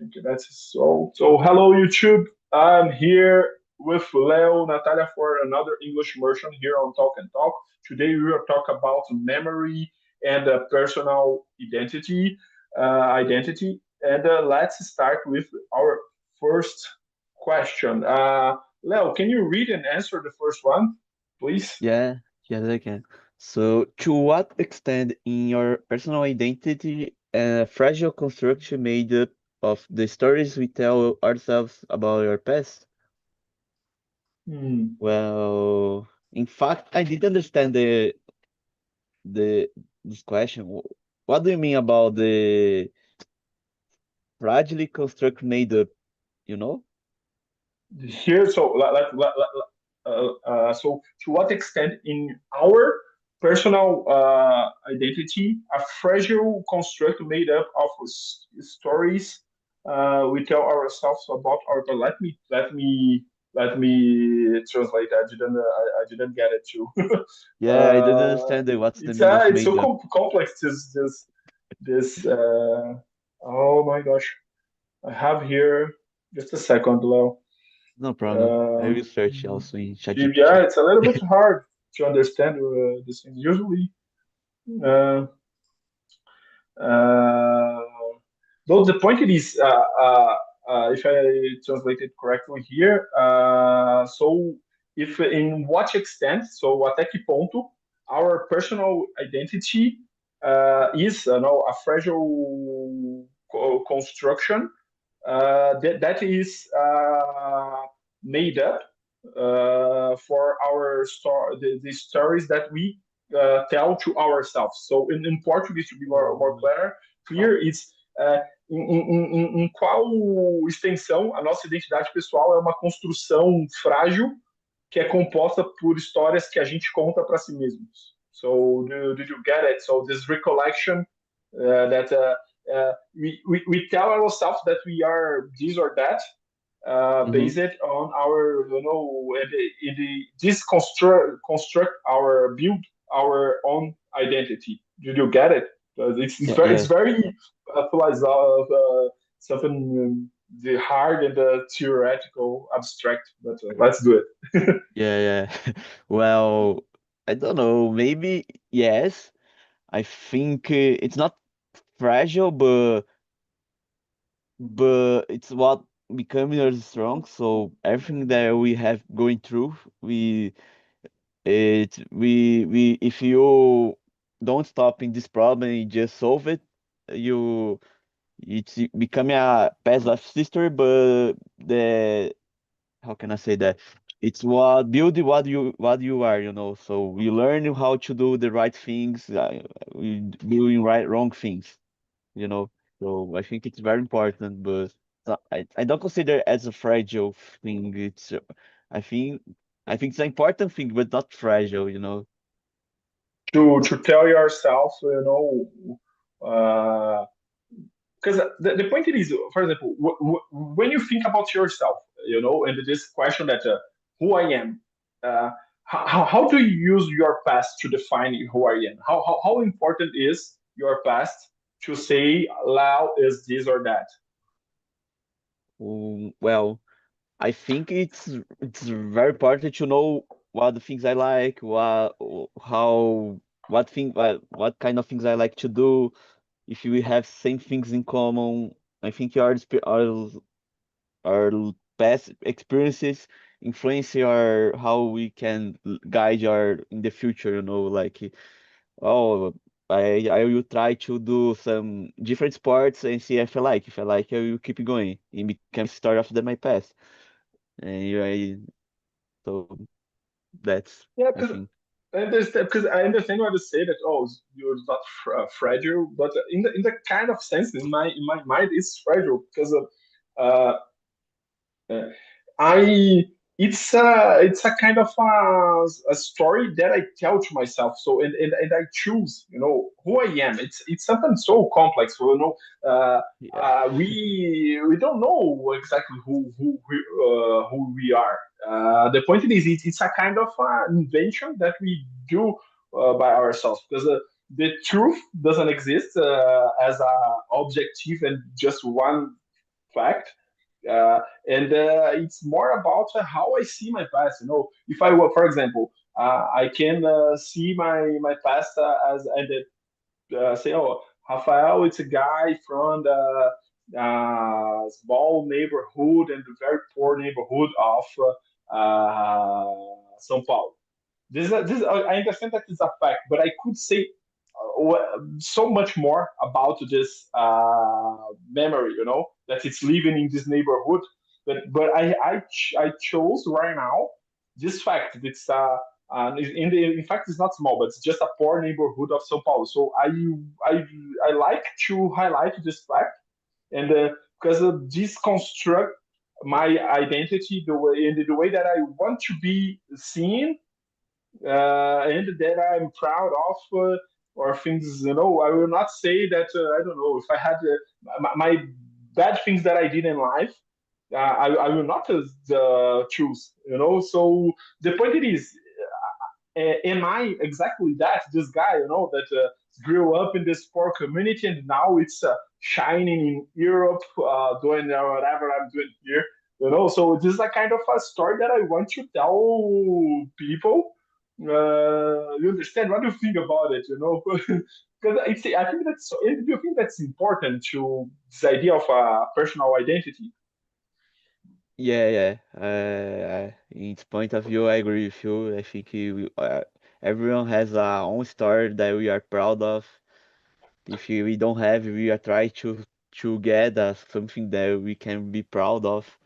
Okay, that's so. Hello, YouTube. I'm here with Leo, Natalia for another English immersion here on Talk and Talk. Today we will talk about memory and personal identity. And let's start with our first question. Leo, can you read and answer the first one, please? Yeah, yes, I can. So, to what extent in your personal identity a fragile construction made up of the stories we tell ourselves about your past? Hmm. Well, in fact, I didn't understand the this question. What do you mean about the fragile construct made up, you know? Here, so to what extent in our personal identity a fragile construct made up of stories we tell ourselves about our let me translate. I didn't get it too. Yeah, I didn't uh, understand what's the meaning of it's so made up. complex, this oh my gosh, I have here just a second, Leo. No problem. I will Um, search also in yeah, ChatGPT. it's a little bit hard to understand these things. Usually, uh, uh, though the point is, if I translate it correctly here, so if in what extent, so até que ponto our personal identity is, a fragile construction that is made up for our the stories that we tell to ourselves. So in Portuguese, to be more clear, it's em qual extensão a nossa identidade pessoal é uma construção frágil que é composta por histórias que a gente conta para si mesmos. So, did you get it? So, this recollection that we tell ourselves that we are this or that Mm-hmm. based on our, this construct our build our own identity. Did you get it? Yeah, It's yeah. very philosophical, something the hard and the theoretical, abstract. But let's do it. Yeah, yeah. Well, I don't know. Maybe yes. I think it's not fragile, but it's what becoming us strong. So everything that we have going through, we if you don't stop in this problem and just solve it, you it's becoming a past life history. But the how can I say that? It's what build what you are, you know. So you learn how to do the right things, we doing right wrong things, you know. So I think it's very important, but I don't consider it as a fragile thing. It's I think I think it's an important thing, but not fragile, you know. To tell yourself, uh, because the point is, for example, when you think about yourself, and this question that who I am, uh, how do you use your past to define who I am? How important is your past to say Lao is this or that? Well, I think it's very important to know what the things I like, how what kind of things I like to do. If we have same things in common, I think our past experiences influence our how we can guide our in the future. You know, like oh. I will try to do some different sports and see if I like. If I like, I will keep going. It becomes story of my past. And so that's Yeah, I think. because I understand what you say that you're not fragile, but in the kind of sense in my mind it's fragile because uh, uh, I it's a kind of a story that I tell to myself. So and I choose, who I am. It's something so complex. So, Yeah. we don't know exactly who we are. The point is, it's a kind of invention that we do by ourselves because the truth doesn't exist as a objective and just one. fact. It's more about how I see my past. If I were, for example, I can see my past as say, oh, Rafael, it's a guy from the small neighborhood and the very poor neighborhood of São Paulo. I understand that is a fact, but I could say so much more about this memory, that it's living in this neighborhood. But I chose right now this fact. In fact, it's not small, but it's just a poor neighborhood of São Paulo. So I I like to highlight this fact, and because this construct my identity the way that I want to be seen, and that I'm proud of, or things. I will not say that I don't know if I had my bad things that I did in life. I will not choose. So the point is, am I exactly that this guy? That grew up in this poor community and now it's shining in Europe, doing whatever I'm doing here. So this is a kind of a story that I want to tell people. You understand? What do you think about it? Because I think that's. Do you think that's important to this idea of a personal identity? Yeah, yeah. In its point of view, I agree with you. I think everyone has our own story that we are proud of. If we don't have, we are trying to get something that we can be proud of.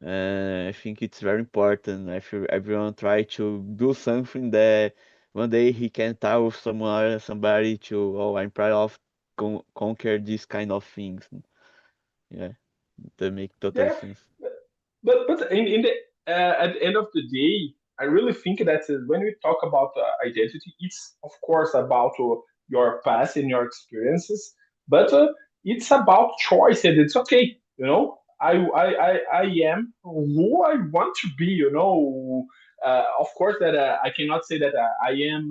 I think it's very important. I feel everyone try to do something that one day he can tell someone, somebody to, oh, I'm proud of conquer these kind of things. Yeah, that make total Yeah, sense. but in the at the end of the day, I really think that when we talk about identity, it's of course about your past and your experiences, but it's about choice, and it's okay. I am who I want to be. Of course that I cannot say that I am.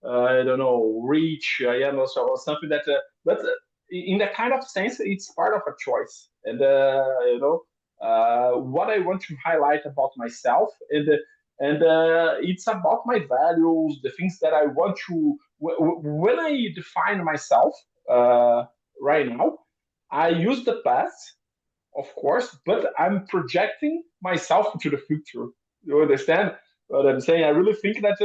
I don't know, rich. I am also or something that, but in that kind of sense, it's part of a choice, and what I want to highlight about myself, and it's about my values, the things that I want to. When I define myself uh, right now, I use the past, of course, but I'm projecting myself into the future. You understand what I'm saying? I really think that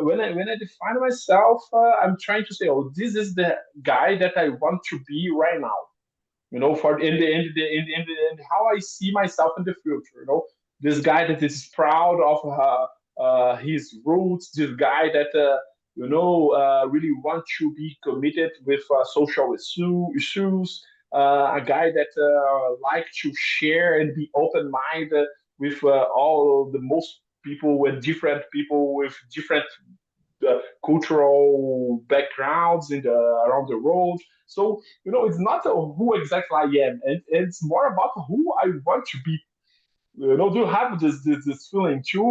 when I define myself, I'm trying to say, oh, this is the guy that I want to be right now. For in the how I see myself in the future. This guy that is proud of his roots. This guy that really want to be committed with social issues. A guy that like to share and be open minded with all the most people with different cultural backgrounds around the world. So it's not who exactly I am, and it's more about who I want to be. Do you have this feeling too?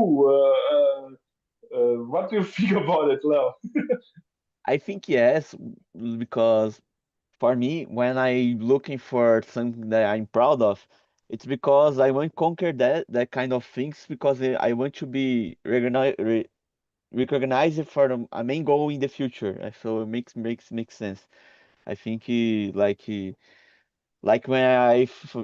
What do you think about it, Leo? I think yes, because for me, when I looking for something that I'm proud of, it's because I want to conquer that kind of things because I want to be recognized for a main goal in the future. So it makes sense. I think like when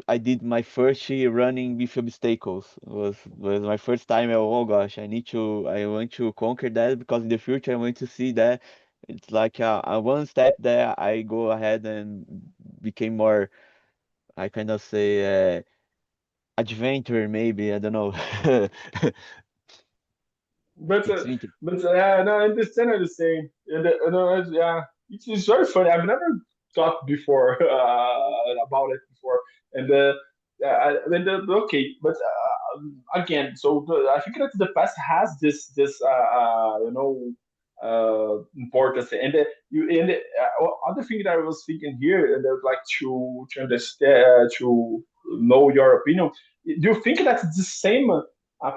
I did my first year running with obstacles was my first time. Oh gosh, I want to conquer that because in the future I want to see that it's like a one step that I go ahead and became more. I kind of say adventure maybe. I don't know. But It's interesting. no, I understand what you're saying. Yeah, it's very funny. I've never thought before about it before, and okay, but again, so I think that the past has this importance, and and other thing that I was thinking here, and I would like to understand to know your opinion. Do you think that the same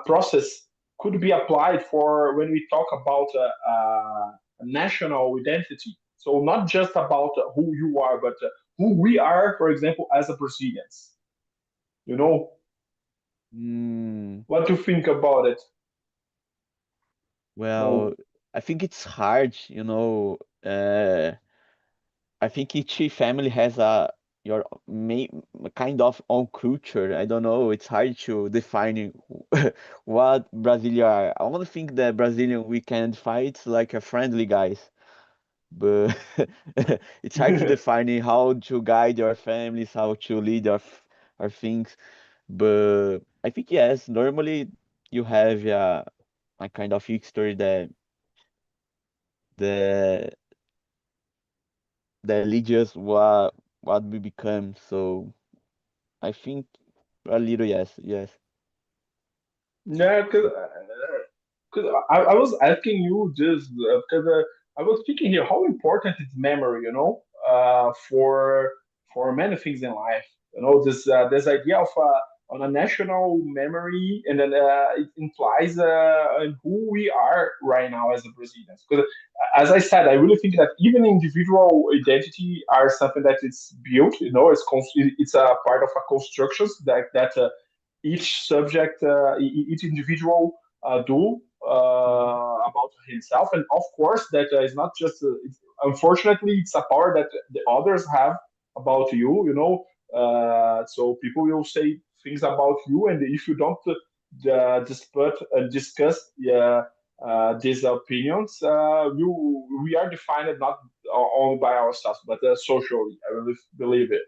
process could be applied for when we talk about national identity? So not just about who you are, but who we are, for example, as a Brazilians. You know, Mm, what do you think about it? well, No. I think it's hard, I think each family has a your main kind of own culture. I don't know. It's hard to define what Brazilian are. I want to think that Brazilian we can define it's like a friendly guys, but it's hard to define how to guide your families, how to lead our things. But I think yes, normally you have a kind of history that that leads us what we become. So. I think a little yes, yes. Yeah, because I was asking you this because I was thinking here how important is memory, for many things in life. This idea of on a national memory, and then it implies in who we are right now as a Brazilians. Because as I said, I really think that even individual identity are something that it's built. It's a part of a constructions that each subject, each individual do Mhm. about himself, and of course that is not just. Unfortunately, it's a power that the others have about you. So people will say things about you, and if you don't discuss these opinions, we are defined not only by ourselves, but socially. I really believe it.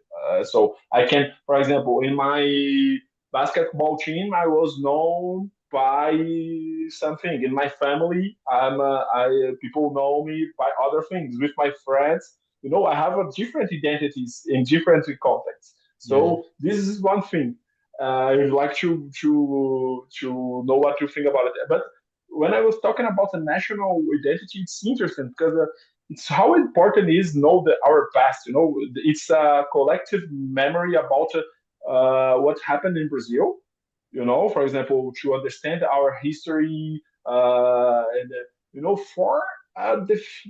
So I can, for example, in my basketball team, I was known by something. In my family, people know me by other things. With my friends, I have a different identities in different contexts. Yes. So this is one thing. I'd like to know what you think about it. But when I was talking about the national identity, it's interesting because it's how important it is know our past. It's a collective memory about what happened in Brazil. For example, to understand our history, and for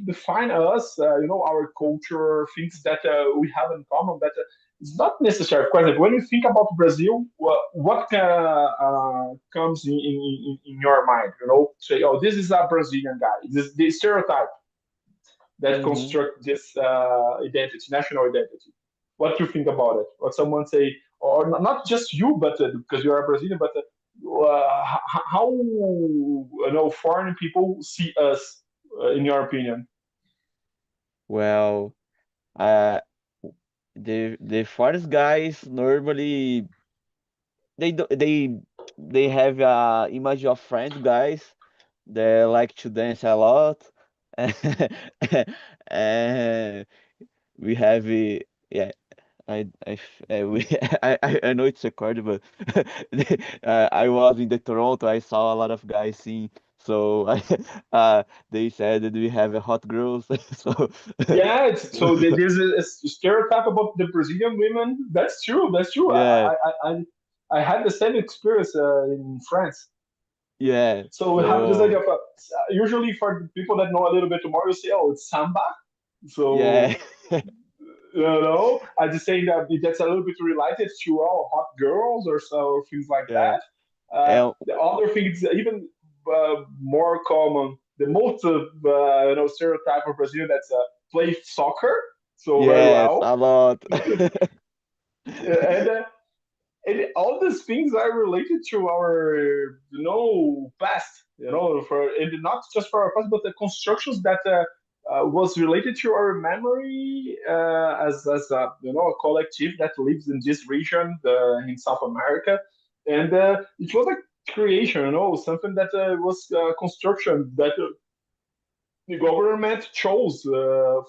define us, our culture, things that we have in common. That it's not necessary. For example, when you think about Brazil, what comes in your mind? Say, oh, this is a Brazilian guy. This the stereotype that Mm-hmm. construct this identity, national identity. What do you think about it? What someone say, or not just you, but because you are a Brazilian, but how foreign people see us, in your opinion? Well, uh, the forest guys normally they do, they have a image of friends guys. They like to dance a lot, and we have yeah. We, I know it's recorded, but I was in the Toronto. I saw a lot of guys sing. So they said that we have a hot girls. So Yeah, so there's a stereotype about the Brazilian women. That's true. That's true. yeah, I had the same experience in France. yeah. So we have this idea So of usually for the people that know a little bit more, you say, "Oh, it's samba." So yeah, I just saying that that's a little bit related to hot girls or so things like yeah. that. And The other thing is even more common. The most stereotype of Brazil that's play soccer so very yes, well, a lot. and all these things are related to our past. For and not just for our past, but the constructions that was related to our memory as a collective that lives in this region in South America, and it was a creation, something that was construction that the government chose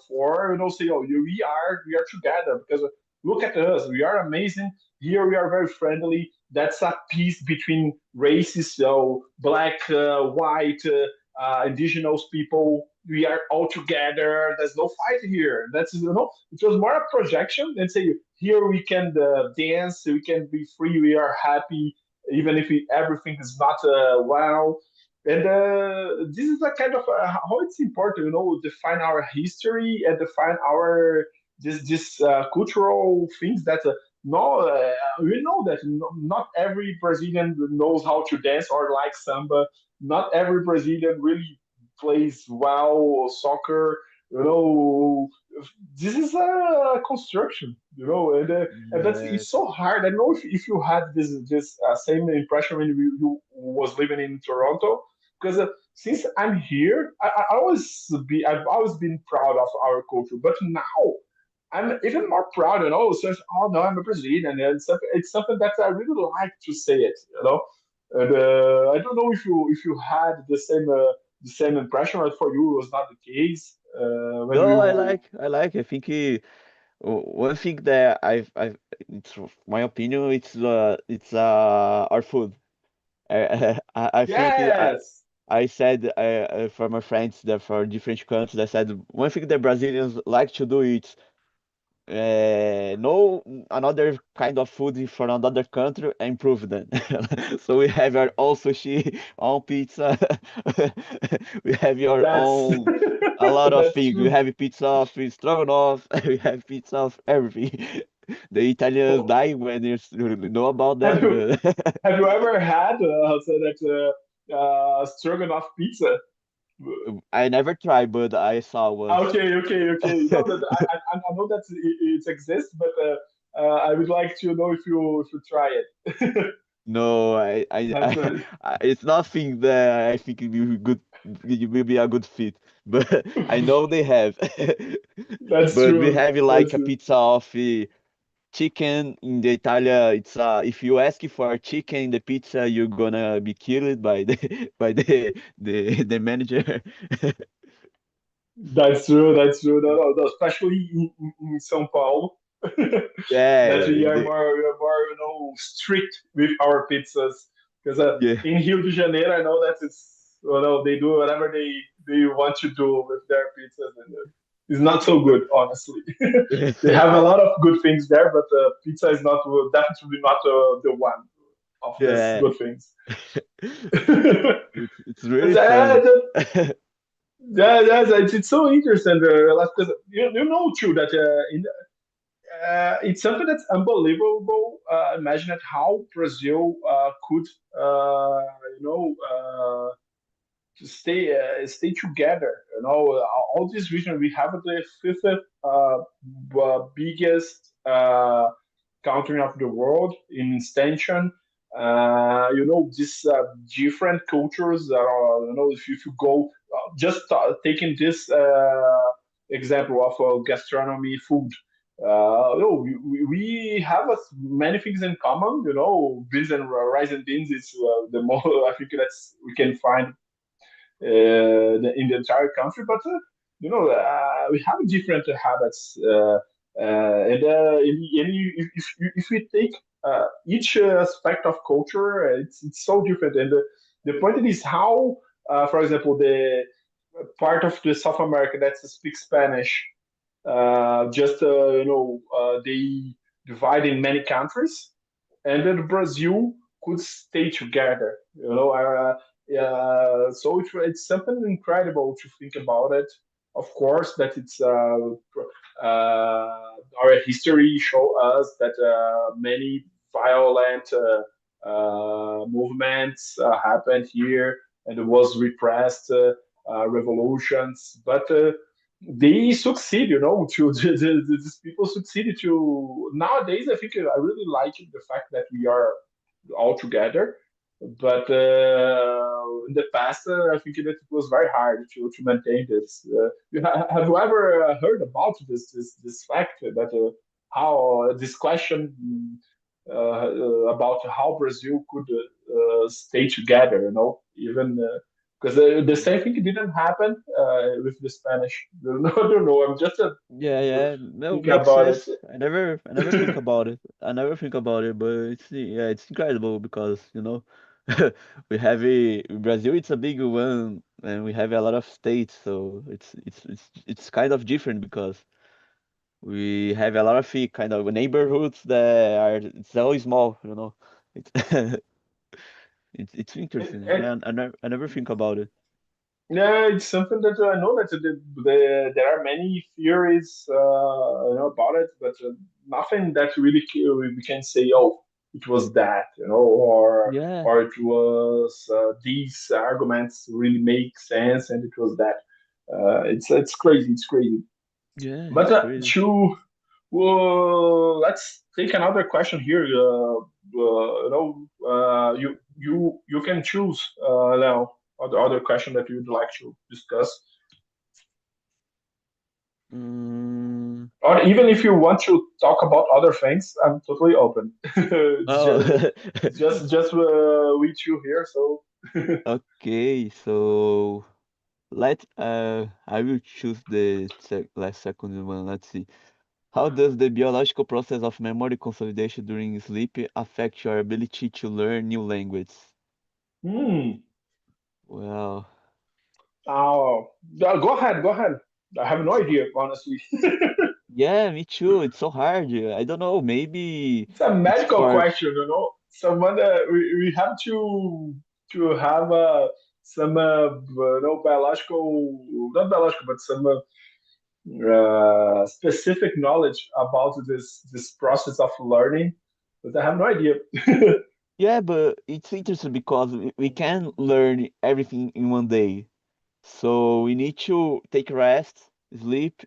for say, oh, we are together because look at us, we are amazing here, we are very friendly. That's a peace between races, so black, white, indigenous people, we are all together, there's no fight here. It was more a projection and say here we can dance, we can be free, we are happy even if everything is not well. And this is a kind of how it's important, define our history and define our this cultural things that no, we know that not every Brazilian knows how to dance or like samba. Not every Brazilian really plays well soccer. You know, this is a construction. You know, and that's it's Yes. so hard. I don't know if you had this same impression when you was living in Toronto, because since I'm here, I've always been proud of our culture, but now I'm even more proud. You know, so oh no, I'm a Brazilian, and it's something that I really like to say it. You know, and I don't know if you had the same impression, but for you it was not the case when No, you. I like. I think one thing that it's my opinion. It's our food. I think Yes, I said for my friends that for different countries, I said one thing that Brazilians like to do is know another kind of food from another country and improve them. So we have our own sushi, own pizza. We have your that's own a lot of that's things. We true. have pizza of stroganoff. We have pizza of everything. The Italians Oh, die when you know about have that, you but have you ever had so that stroganoff pizza? I never tried, but I saw once. Okay, okay, okay. You know that I know that it exists, but I would like to know if you try it. No, That's a, it's nothing that I think it will be a good fit. But I know they have. that's But we true. have like That's a true. pizza of chicken in the Italia. It's if you ask for chicken in the pizza, you're gonna be killed by the by the manager. That's true. That's true. No, no, no, especially in São Paulo, that Yeah, we are more strict with our pizzas. Because yeah. in Rio de Janeiro, I know that it's they do whatever they want to do with their pizzas, and it's not so good, honestly. They have a lot of good things there, but pizza is not definitely not the one of these Yeah. good things. It's really And, funny. it's so interesting because you know too that it's something that's unbelievable. Imagine that how Brazil could you know to stay together. You know, all this region we have the fifth biggest country of the world in extension. You know, these different cultures that are, you know, if you go just taking this example of gastronomy, food. You know, we have many things in common. You know, beans and rice and beans is the more I think that's we can find in the entire country. But you know, we have different habits, if we take each aspect of culture, it's so different. And the point is how, for example, the part of the South America that speaks Spanish, just they divide in many countries, and then Brazil could stay together. You know, so it's something incredible to think about it. Of course, that it's our history show us that many violent movements happened here, and it was repressed revolutions, but. They succeed, you know, to these people succeeded to nowadays. I think I really like the fact that we are all together. But in the past, I think that it was very hard to maintain this. Have you ever heard about this fact that how this question about how Brazil could stay together? You know, even because the same thing didn't happen with the Spanish. I don't know. I'm just Yeah, yeah, no, thinking makes about it. sense. I never think about it. I never think about it, but yeah, it's incredible because we have Brazil. It's a big one, and we have a lot of states, so it's kind of different because we have a lot of kind of neighborhoods that are it's so small. It's it's And, interesting. and Yeah, I never think about it. Yeah, it's something that I know that there are many theories, about it, but nothing that really we can say, oh, it was that, Yeah, or it was these arguments really make sense, and it was that. It's crazy. It's crazy. yeah, But it's crazy. well, let's take another question here. You can choose now other question that you'd like to discuss, Mm, or even if you want to talk about other things, I'm totally open. it's oh, just with you here, so okay. So I will choose the last second one. Let's see. How does the biological process of memory consolidation during sleep affect your ability to learn new language? hmm. Well, Oh, yeah, go ahead, go ahead. I have no idea, honestly. yeah, me too. It's so hard. I don't know. Maybe It's a it's medical for, question, Someone we have to have some no biological, not biological, but some specific knowledge about this process of learning. But I have no idea. yeah, but it's interesting because we can learn everything in one day. So we need to take rest, sleep,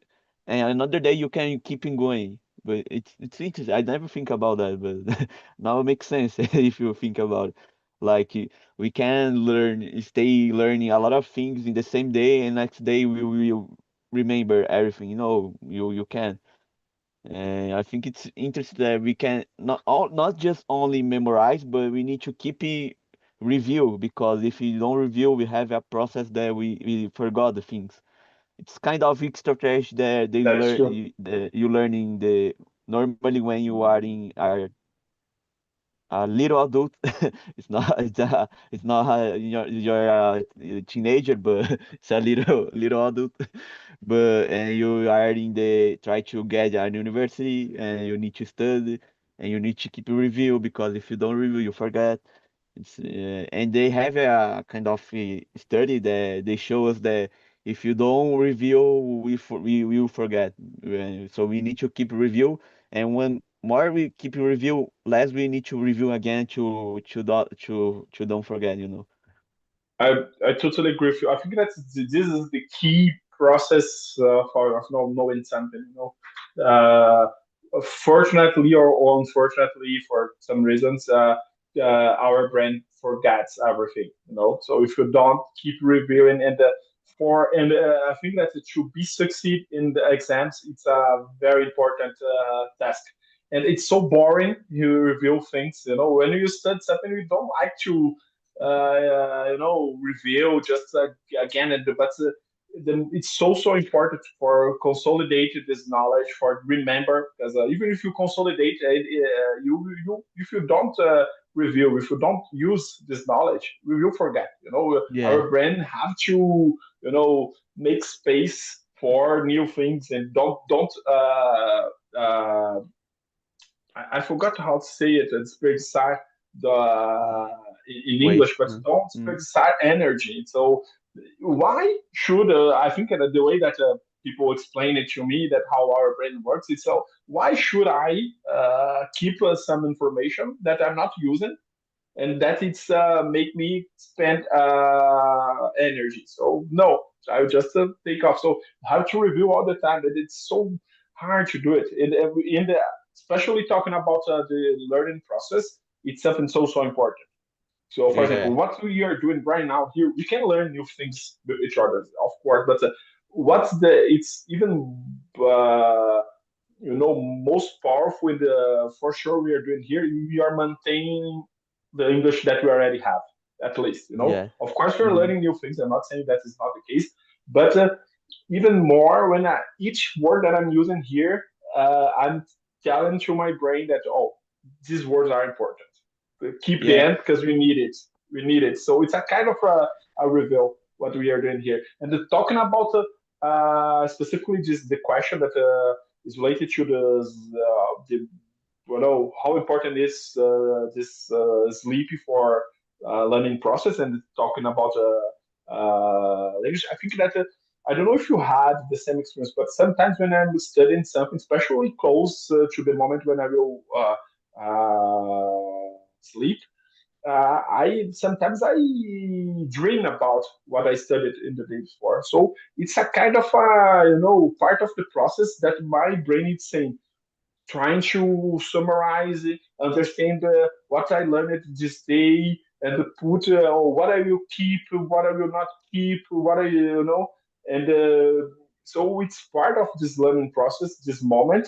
and another day you can keep on going. But it's interesting. I never think about that, but now it makes sense if you think about it. Like we can stay learning a lot of things in the same day, and next day we will remember everything. You can. And I think it's interesting that we can not just only memorize, but we need to keep it review because if we don't review, we have a process that we forgot the things. It's kind of extra trash that they That's learn true. you learning the normally when you are in a little adult. It's not you're a teenager, but it's a little adult. But and you are in the try to get a university and you need to study and you need to keep a review because if you don't review, you forget. And they have a kind of study that they show us that if you don't review, we will forget. So we need to keep review, and when more we keep review, less we need to review again to don't forget. I totally agree with you. I think this is the key process for knowing something. Fortunately or unfortunately, for some reasons, our brain forgets everything. So if you don't keep reviewing I think that it should be succeed in the exams. It's a very important task. And it's so boring. You review things. When you study something, you don't like to review just again. But it's so important for consolidating this knowledge for remember because even if you consolidate it, you if you don't review, if you don't use this knowledge, we will forget. Yeah, Our brain have to make space for new things and don't I forgot how to say it. It's expressar in wait. English, but don't expressar energy. So why should I think that the way that people explain it to me that how our brain works is so why should I keep some information that I'm not using and that it's make me spend energy. So no, I would just take off. So I have to review all the time, and it's so hard to do it. In the especially talking about the learning process, it's something so important. So, for example, Yeah, what we are doing right now here, we can learn new things with each other, of course. But what's the? It's even most powerful in the for sure we are doing here. We are maintaining the English that we already have, at least. yeah, Of course, we're hmm learning new things. I'm not saying that is not the case, but even more when each word that I'm using here, I'm telling to my brain that these words are important. Keep the yeah, end because we need it. We need it. So it's a kind of a reveal what we are doing here. And talking about specifically just the question that is related to the how important is this sleep for learning process and talking about language. I think that I don't know if you had the same experience, but sometimes when I'm studying something, especially close to the moment when I will sleep, I sometimes I dream about what I studied in the day before. So it's a kind of part of the process that my brain is saying, trying to summarize it, understand what I learned this day, and put what I will keep, what I will not keep, what I and so it's part of this learning process, this moment.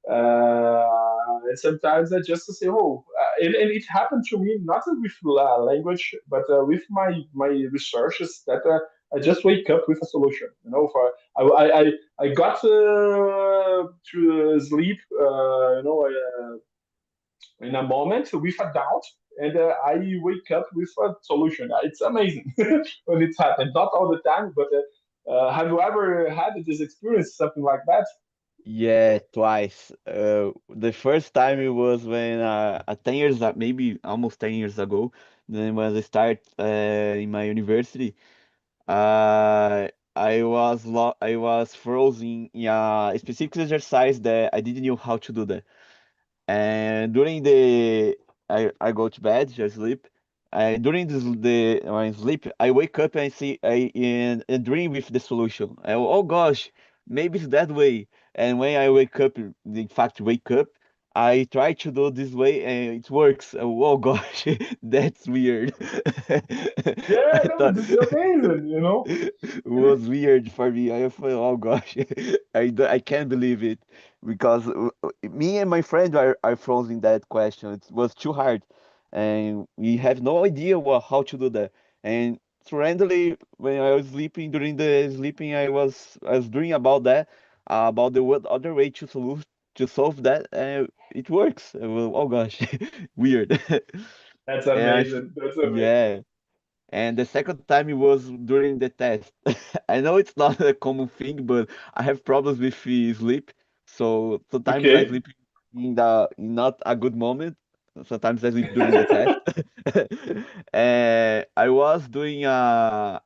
And sometimes I just say, oh, and it happened to me not with language, but with my researches that I just wake up with a solution. For I got to sleep, in a moment with a doubt, and I wake up with a solution. It's amazing when it happens. Not all the time, but have you ever had this experience, something like that? Yeah, twice. The first time it was when 10 years, maybe almost 10 years ago, then when I start in my university, I was frozen in a specific exercise that I didn't know how to do that. And during I go to bed, just sleep. During the my sleep, I wake up and see and dream with the solution. Oh gosh, maybe it's that way. And when I wake up, in fact, wake up, I try to do this way and it works. Oh gosh, that's weird. Yeah, I no, thought this is amazing. it was weird for me. I thought, oh gosh, I can't believe it because me and my friend are frozen that question. It was too hard, and we have no idea how to do that. And randomly, when I was sleeping during the sleeping, I was dreaming about that, about the other way to solve that, and it works. Oh gosh, weird. That's And amazing. That's amazing. yeah. And the second time it was during the test. I know it's not a common thing, but I have problems with sleep. So sometimes I Okay. sleep in the in not a good moment. Sometimes I sleep during the test. And I was doing a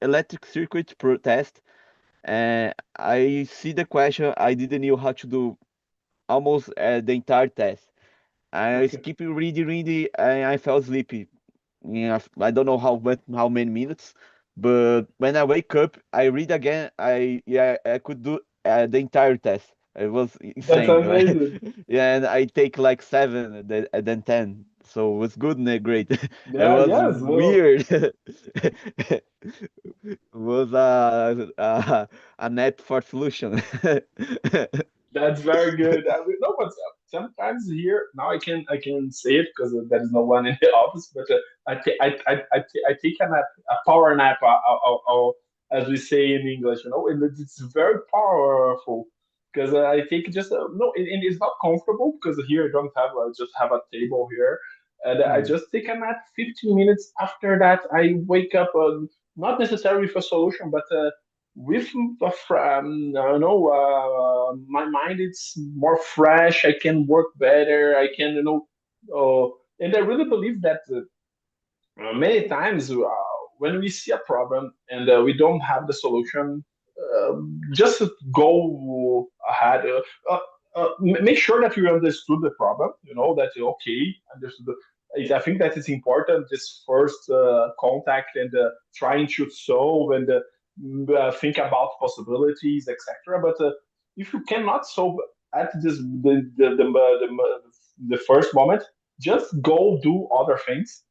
electric circuit test, and I see the question. I didn't know how to do almost the entire test. I Okay. keep reading, and I fell sleepy. Yeah, I don't know how many minutes, but when I wake up, I read again. I could do the entire test. It was That's insane. amazing. Yeah, and I take like seven, then 10. So it was good and great. It Yeah. was Yes. Well, weird. It was a net for solution. that's very good. No, but sometimes here now I can say it because there is no one in the office. But I take a power nap, as we say in English, and it's very powerful because I take just no, and it's not comfortable because here I just have a table here, and I Mm. just take a nap. 15 minutes after that, I wake up. Not necessarily with a solution, but with I don't know, my mind is more fresh. I can work better. I can, and I really believe that many times when we see a problem and we don't have the solution, just go ahead. Make sure that you understood the problem. That okay, understood. I think that it's important this first contact and trying to solve and think about possibilities, etc. But if you cannot solve at the first moment, just go do other things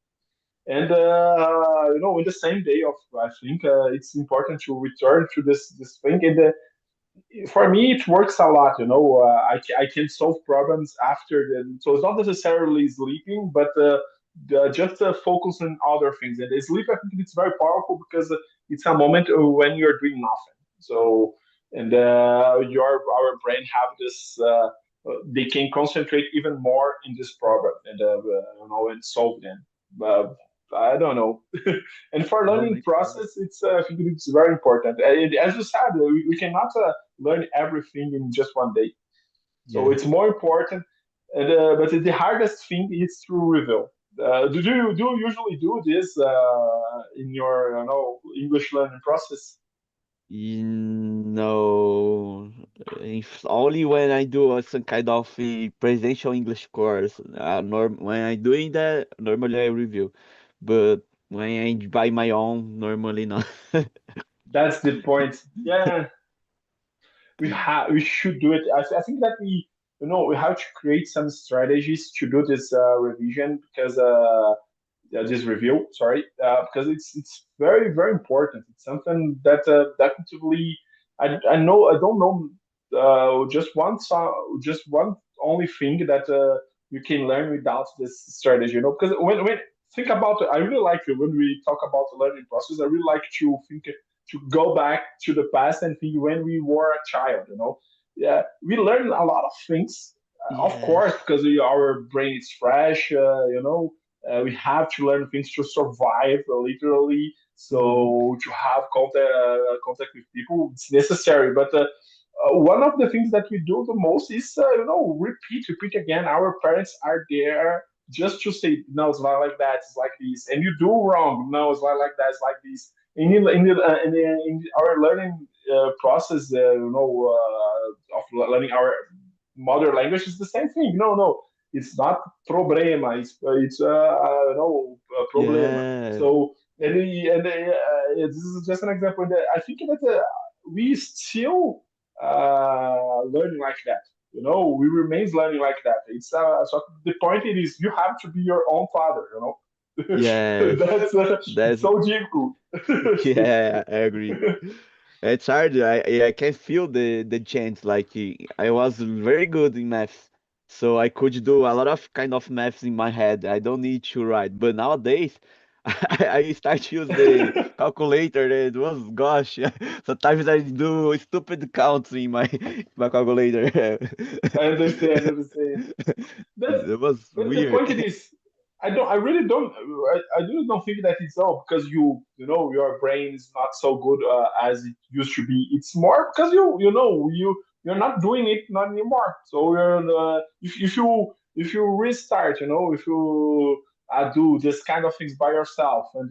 and in the same day of I think it's important to return to this thing. And for me, it works a lot. I can solve problems after so it's not necessarily sleeping, but just focus on other things. And the sleep, I think it's very powerful because it's a moment when you're doing nothing. So and your our brain have this. They can concentrate even more in this problem and and solve them. I don't know. And for No, learning makes sense. process, I think it's very important. As you said, we cannot learn everything in just one day. So Yeah. it's more important. And, but the hardest thing is to reveal. Do you usually do this in your English learning process? No, if only when I do some kind of a presidential English course. When I doing that, normally I review, but when I by my own, normally not. That's the point. Yeah, we should do it. I think that we have to create some strategies to do this revision because this review, sorry, because it's very very important. It's something that definitely I know I don't know just one only thing that you can learn without this strategy. Because when think about it, I really like it when we talk about the learning process. I really like to think to go back to the past and think when we were a child. Yeah, we learn a lot of things, of Yes. course, because our brain is fresh. We have to learn things to survive, literally. Mhm. So to have contact with people, it's necessary. But one of the things that we do the most is, repeat again. Our parents are there just to say, no, it's not like that. It's like this, and you do wrong. No, it's not like that. It's like this. In our learning process, of learning our mother language is the same thing. No, no, it's not problema. It's problema. Yeah. So this is just an example. That I think that we still learning like that. We remain learning like that. It's so the point is you have to be your own father. Yes. That's it's That's so difficult. yeah, I agree. It's hard. I can feel the change. Like I was very good in maths, so I could do a lot of kind of maths in my head. I don't need to write. But nowadays, I start to use the calculator. And it was gosh, sometimes I do stupid counts in my my calculator. I understand. I understand. That's It was the weird. point. It is. I really don't. I really don't think that it's all because your brain is not so good as it used to be. It's more because you're not doing it not anymore. So if you restart, if you do this kind of things by yourself and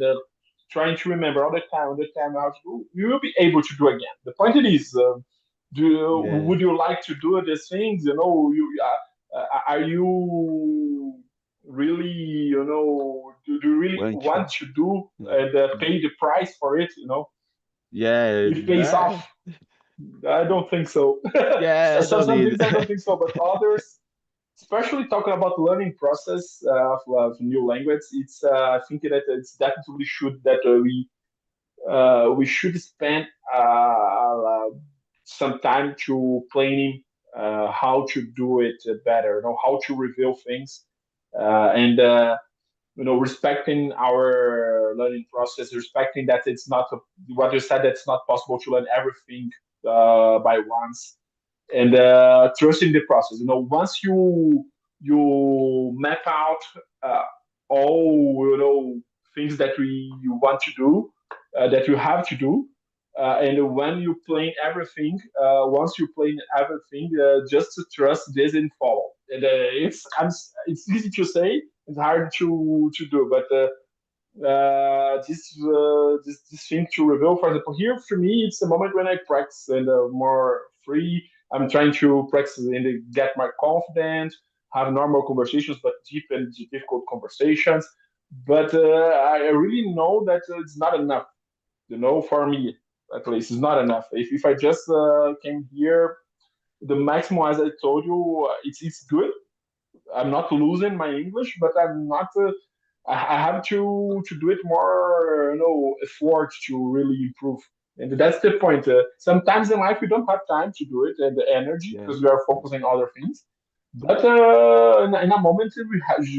trying to remember all the time how to do, you will be able to do again. The point it is. Yes. Would you like to do these things? Are you really, do you really Want want to? to do and pay the price for it? Yeah. It pays off. I don't think so. Yeah. I So don't some need. things I don't think so, but others, especially talking about learning process of new language, I think that it's definitely should that we should spend some time to planning how to do it better, how to reveal things, and respecting our learning process, respecting that it's not what you said. That's not possible to learn everything by once, and trusting the process. Once you map out uh, all things that you want to do, that you have to do, and when you plan everything, once you plan everything, just to trust this and follow. And it's easy to say, it's hard to do, but this thing to reveal. For example, here for me, it's a moment when I practice and more free. I'm trying to practice and get my confidence, have normal conversations, but deep and difficult conversations. But I really know that it's not enough. For me at least, it's not enough. If I just came here, the maximum, as I told you, it's good. I'm not losing my English, but I'm not. I have to do it more, effort to really improve. And that's the point. Sometimes in life we don't have time to do it and the energy Yeah. because we are focusing on other things. But in a moment you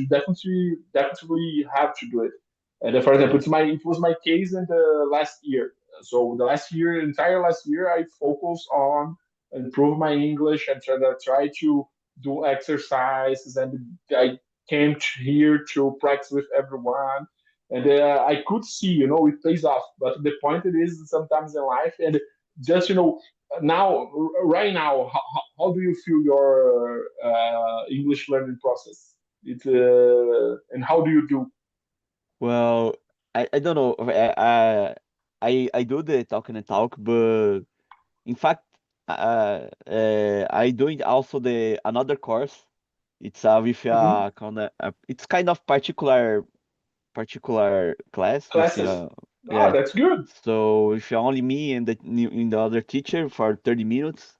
definitely have to do it. And for example, Yeah. it was my case in the last year. So the entire last year, I focused on improve my English and try to do exercises, and I came here to practice with everyone, and I could see, it pays off. But the point it is sometimes in life, and just now, right now, how do you feel your English learning process? It's and how do you do? Well, I don't know. I do the talk and talk, but in fact, I doing also the another course. It's with Hmm. it's kind of particular class with Classes. Ah, yeah. that's good. So if only me and the other teacher for 30 minutes,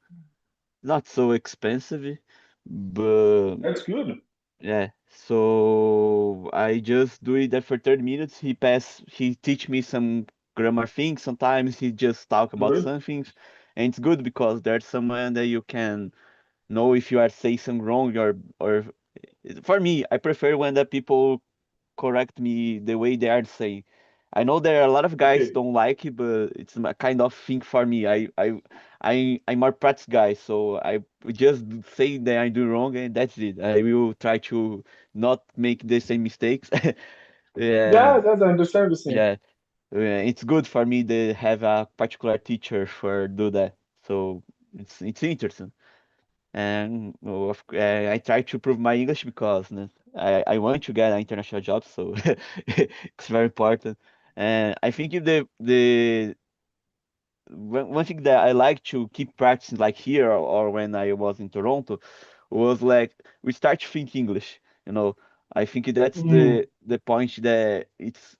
not so expensive, but That's good. yeah. So I just do it there for 30 minutes. He teach me some grammar things. Sometimes he just talk about Good. some things, and it's good because there's someone that you can know if you are saying something wrong or for me, I prefer when the people correct me the way they are saying. I know there are a lot of guys Okay. don't like it, but it's a kind of thing for me. I'm more practice guy, so I just say that I do wrong and that's it. I will try to not make the same mistakes. Yeah, And that's I understand the same. yeah, it's good for me to have a particular teacher for do that. So it's interesting. And I try to improve my English because I want to get an international job, so it's very important. And I think if the one thing that I like to keep practicing, like here or when I was in Toronto, was like we start to think English. You know, I think that's Mm, the point that it's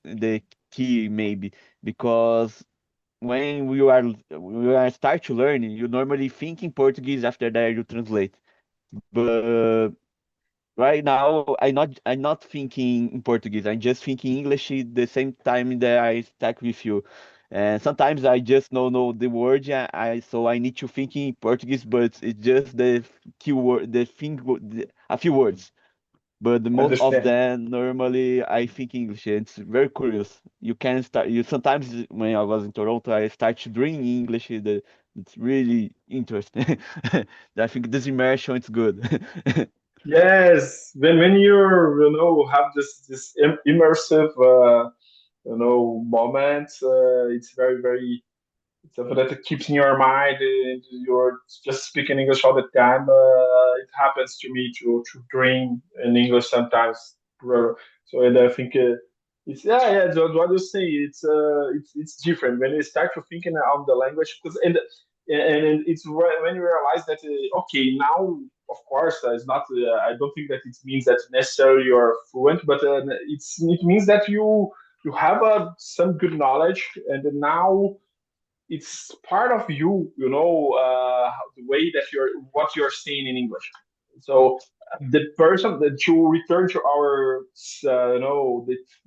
the key maybe because when we are start to learn, you normally think in Portuguese after that you translate. But right now, I'm not thinking in Portuguese. I'm just thinking English at the same time that I stack with you. And sometimes I just don't know the word. So I need to think in Portuguese, but it's just the key word, a few words. But the most of understand. them normally I think English. It's very curious. You can start. You sometimes when I was in Toronto, I start to drink English. It's really interesting. I think this immersion is good. Yes, when have this immersive moment, it's very something that keeps in your mind and you're just speaking English all the time. It happens to me to dream in English sometimes, bro. So and I think it's yeah, what you say. It's different when you start to thinking on the language because and it's when you realize that okay, now of course it's not. I don't think that it means that necessarily you're fluent, but it means that you have some good knowledge and now it's part of you, the way that what you're saying in English. So the person that to return to our,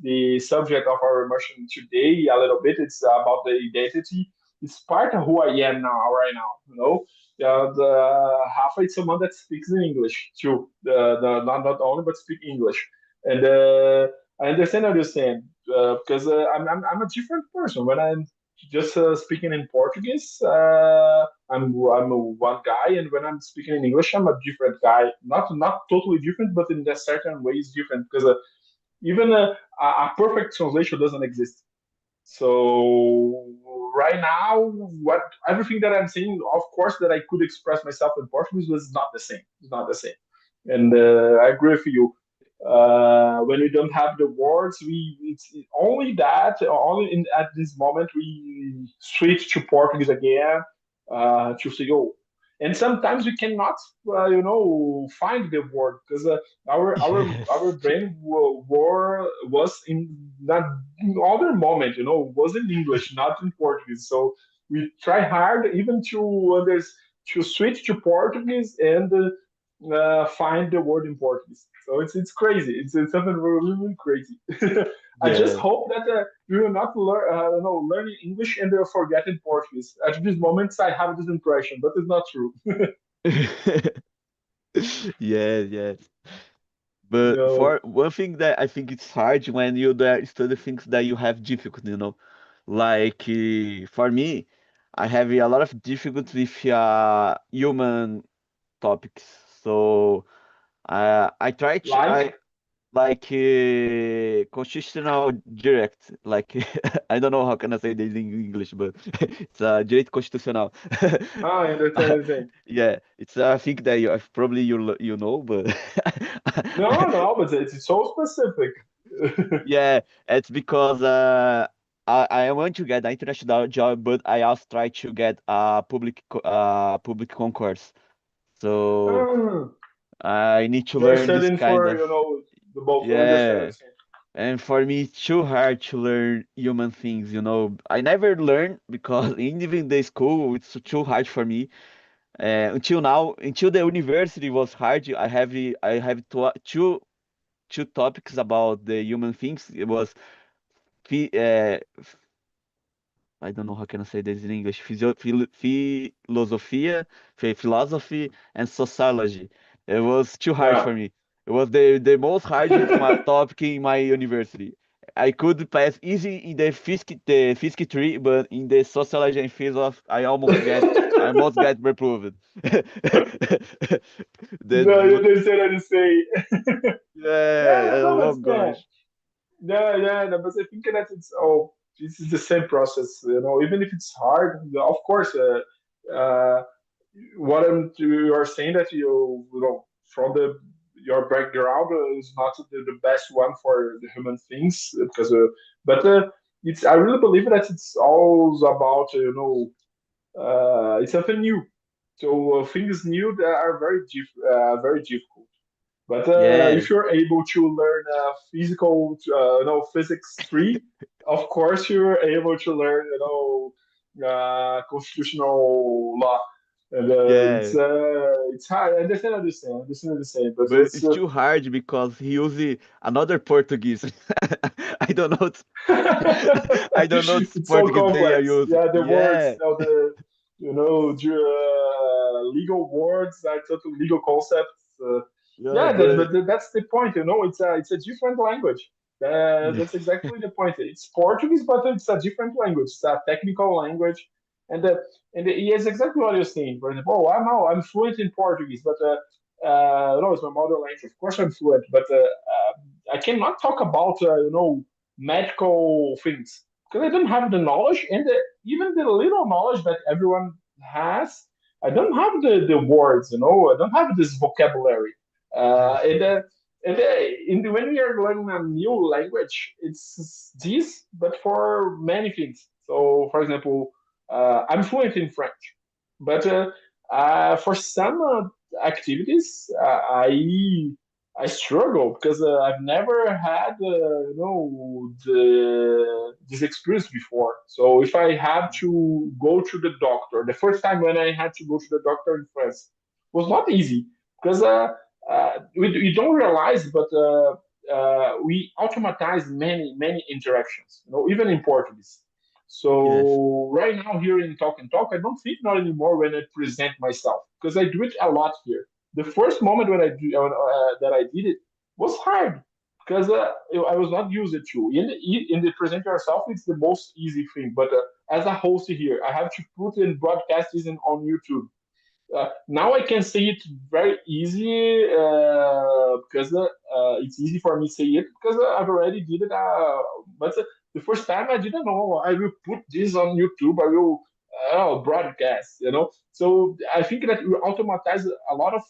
the subject of our immersion today a little bit, it's about the identity. It's part of who I am now, right now, Rafa is someone that speaks in English too, not only, but speak English. And I understand what you're saying because I'm a different person when I'm just speaking in Portuguese, I'm a one guy, and when I'm speaking in English, I'm a different guy. Not totally different, but in a certain ways different because even a perfect translation doesn't exist. So right now, what everything that I'm saying, of course, that I could express myself in Portuguese was not the same. It's not the same, and I agree with you. When we don't have the words, we it's only that only in at this moment we switch to Portuguese again to say oh, and sometimes we cannot find the word because our Yes. brain was in that other moment, was in English, not in Portuguese. So we try hard even to switch to Portuguese and find the word in Portuguese. So it's crazy. It's something really, really crazy. I just Yeah. hope that we will not learning English and forgetting Portuguese. At this moment, I have this impression, but it's not true. Yes, yes. But No, for one thing that I think it's hard when you study things that you have difficulty, Like for me, I have a lot of difficulty with human topics. So I try to like. like constitutional direct, like I don't know how can I say this in English, but it's direito constitucional. Ah, I understand everything. Yeah, it's I think that probably you know, but No, no, but it's so specific. yeah, it's because I want to get an international job, but I also try to get a public concourse. So Ah, I need to you're learn this studying kind for, of, the both. I understand, yeah. understand. And for me, it's too hard to learn human things, you know. I never learned because even the school, it's too hard for me. Until now, until the university was hard. I have two topics about the human things. It was phi- uh, I don't know how can I say this in English. Philosophia, philosophy, and sociology. It was too hard Yeah. for me. It was the most hard topic in my university. I could pass easy in the physics tree, but in the sociology and philosophy, I almost get reproved. No, you The, understand what I say. Yeah, yeah, no, oh but yeah. gosh. Yeah, yeah, no, but I think that this is the same process, even if it's hard, of course, what you are saying that from your background is not the best one for the human things because but it's I really believe that it's all about it's something new, so things new that are very difficult, but if Yes, you're able to learn physical, physics three, of course you're able to learn, constitutional law, and yeah. it's hard. I understand the same, but But it's too hard because he uses another Portuguese. I don't know. I don't know this it's so Portuguese they are complex. using. Yeah, the words, Yeah, legal words, like total legal concepts. yeah, Yeah, but but that's the point. It's a different language. That's exactly the point. It's Portuguese, but it's a different language. It's a technical language, and yes, exactly what you're saying. For example, I'm fluent in Portuguese, but no, it's my mother language. Of course, I'm fluent, but I cannot talk about medical things because I don't have the knowledge, and even the little knowledge that everyone has, I don't have the words. I don't have this vocabulary. When we are learning a new language, it's this, but for many things. So, for example, I'm fluent in French, but for some activities, I struggle because I've never had this experience before. So if I have to go to the doctor, the first time when I had to go to the doctor in France was not easy because we don't realize, but we automatize many interactions. Even in Portuguese. yes, So right now here in Talk and Talk, I don't think not anymore when I present myself because I do it a lot here. The first moment when that I did it was hard because I was not used to. In the present yourself, it's the most easy thing. But as a host here, I have to put in broadcast this on YouTube. Now I can say it very easy because it's easy for me to say it because I've already did it. But the first time I didn't know I will put this on YouTube. I will broadcast. So I think that we automatize a lot of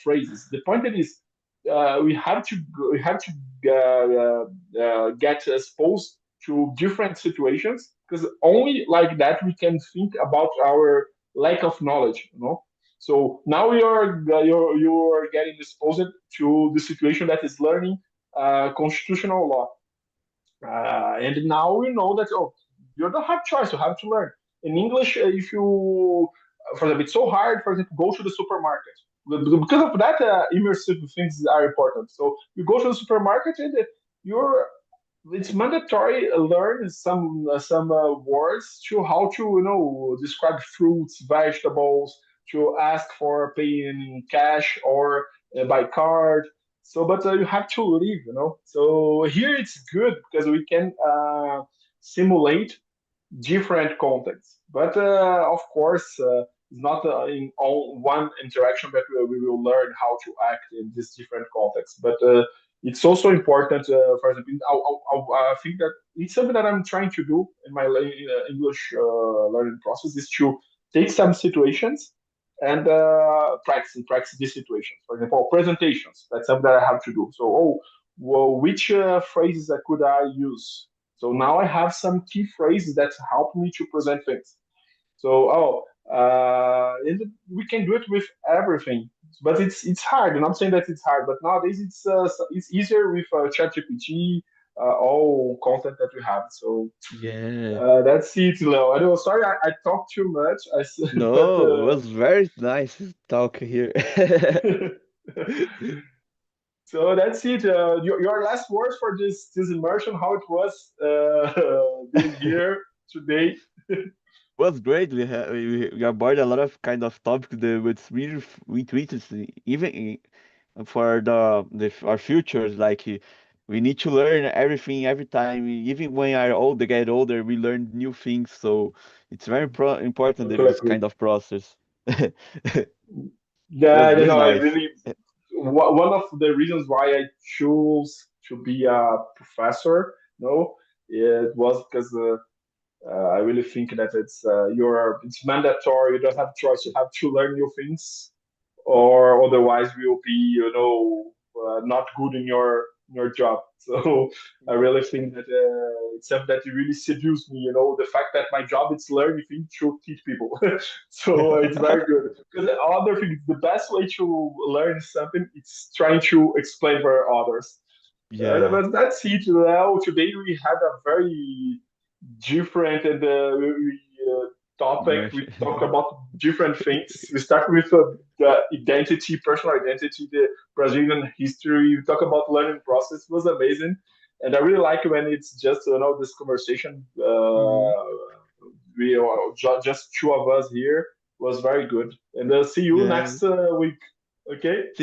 phrases. The point is we have to get exposed to different situations because only like that we can think about our lack of knowledge. So now you're getting exposed to the situation that is learning constitutional law, and now you know that you don't have choice. You have to learn in English. If you, for example, it's so hard. For example, go to the supermarket. Because of that, immersive things are important. So you go to the supermarket and you're it's mandatory learn some words to how to describe fruits, vegetables, to ask for paying in cash or by card. So, but you have to live. So here it's good because we can simulate different contexts. But of course, it's not in all one interaction that we will learn how to act in this different context. But it's also important. For example, I think that it's something that I'm trying to do in my English learning process is to take some situations and practice these situations. For example, presentations. That's something that I have to do. So, oh, well, which phrases could I use? So now I have some key phrases that help me to present things. So, we can do it with everything, but it's hard. And I'm saying that it's hard, but nowadays it's easier with ChatGPT, all content that we have. So Yeah. that's it, Leo. I know. Sorry, I talked too much. But No, it was very nice talk here. so that's it. Your last words for this immersion, how it was being here today. Was great. We avoid a lot of kind of topics that was really interesting, even for our futures. Like we need to learn everything every time. Even when our older get older, we learn new things. So it's very important Totally this agree. kind of process. Yeah, Was you really know, I nice. really one of the reasons why I chose to be a professor, no, it was because I really think that it's mandatory. You don't have choice. You have to learn new things, or otherwise you'll be, not good in your job. So I really think that it's something that really seduced me. You know, the fact that my job is learning things to teach people. So it's very good. Because the other thing, the best way to learn something is trying to explain for others. Yeah. But that's it. Now today we had a very different and topic. We talk Immersion. about different things. We start with the identity, personal identity, the Brazilian history. We talk about learning process. It was amazing, and I really like when it's just this conversation. Mhm. We are just two of us here was very good, and see you Yeah. next week. Okay. See